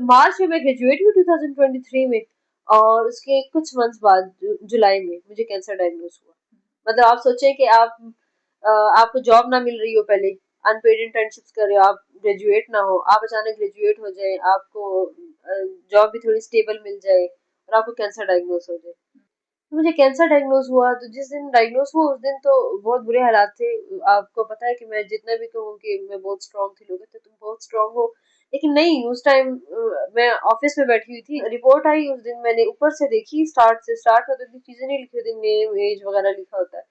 मार्च में मैं ग्रेजुएट हुई 2023 में, और उसके कुछ मंथ्स बाद जुलाई में मुझे कैंसर डायग्नोज हुआ। मतलब आप सोचें कि आपको जॉब ना मिल रही हो, पहले अनपेड इंटर्नशिप्स कर रहे हो, आप ग्रेजुएट ना हो, आप अचानक ग्रेजुएट हो जाए, आपको जॉब भी थोड़ी स्टेबल मिल जाए और आपको कैंसर डायग्नोज हो जाए। तो मुझे कैंसर डायग्नोज हुआ, तो जिस दिन डायग्नोज हुआ उस दिन तो बहुत बुरे हालात थे। आपको पता है कि मैं जितना भी कहूँ कि मैं बहुत स्ट्रांग थी, लोग कहते तुम बहुत स्ट्रांग हो, लेकिन नहीं, उस टाइम मैं ऑफिस में बैठी हुई थी, रिपोर्ट आई उस दिन, मैंने ऊपर से देखी, स्टार्ट होती थी, चीजें नहीं लिखी होती, नेम एज वगैरह लिखा होता है,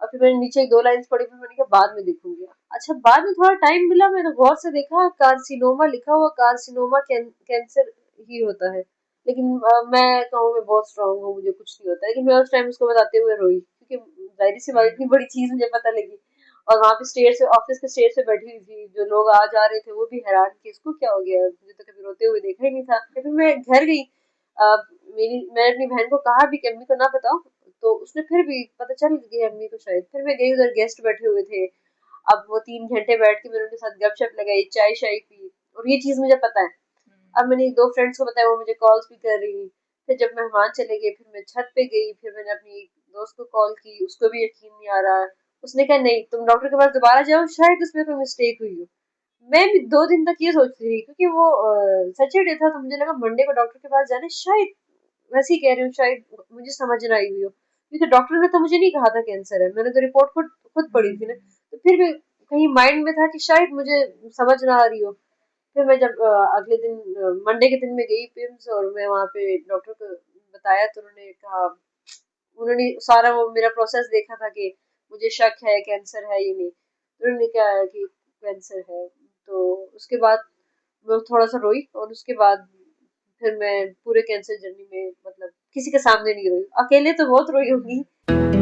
और फिर मैंने नीचे एक दो लाइंस पढ़ी, फिर मैंने कहा बाद में देखूंगी। अच्छा, बाद में थोड़ा टाइम मिला, मैंने गौर से देखा, कार्सिनोमा लिखा हुआ, कार्सिनोमा कैंसर ही होता है। लेकिन मैं कहूँ मैं बहुत स्ट्रांग हूँ, मुझे कुछ नहीं होता, लेकिन मैं उस टाइम उसको बताते हुए रोई, क्योंकि जाहिर सी बात, इतनी बड़ी चीज मुझे पता लगी। और वहां पे स्टेज से, ऑफिस के स्टेज से बैठी हुई थी, जो लोग आ जा रहे थे वो भी हैरान कि इसको क्या हो गया, मुझे तो कभी रोते हुए देखा ही नहीं था। फिर मैं घर गई, मैंने अपनी बहन को कहा भी कि अम्मी को ना बताओ, तो उसने फिर भी, पता चल गई अम्मी को शायद। फिर मैं गई, उधर गेस्ट बैठे हुए थे, अब वो 3 घंटे बैठ के मैंने उनके साथ गपशप लगाई, चाय शाय पी, और ये चीज मुझे पता है। अब मैंने एक दो फ्रेंड्स को बताया, वो मुझे कॉल्स भी कर रही। फिर जब मेहमान चले गए, फिर मैं छत पे गई, फिर मैंने अपनी एक दोस्त को कॉल की, उसको भी यकीन नहीं आ रहा। उसने कहा नहीं, तुम डॉक्टर के पास दोबारा जाओ, शायद उसमें कोई मिस्टेक हुई हो। मैं भी 2 दिन तक ये सोचती रही, क्योंकि वो सैटरडे था, तो मुझे लगा मंडे को डॉक्टर के पास जाने, शायद वैसे ही कह रही हूँ, शायद मुझे समझ ना आई हुई हो, क्योंकि डॉक्टर ने तो मुझे नहीं कहा था कैंसर है, मैंने तो रिपोर्ट खुद खुद पढ़ी थी ना। तो फिर भी कहीं माइंड में था कि शायद मुझे समझ ना आ रही हो। फिर मैं जब अगले दिन, मंडे के दिन मैं गई पिम्स, और मैं वहाँ पे डॉक्टर को बताया, तो उन्होंने कहा, उन्होंने सारा वो मेरा प्रोसेस देखा था कि मुझे शक है कैंसर है या नहीं, तो उन्होंने कहा कि कैंसर है। तो उसके बाद मैं थोड़ा सा रोई, और उसके बाद फिर मैं पूरे कैंसर जर्नी में, मतलब किसी के सामने नहीं रोई, अकेले तो बहुत रोई होंगी।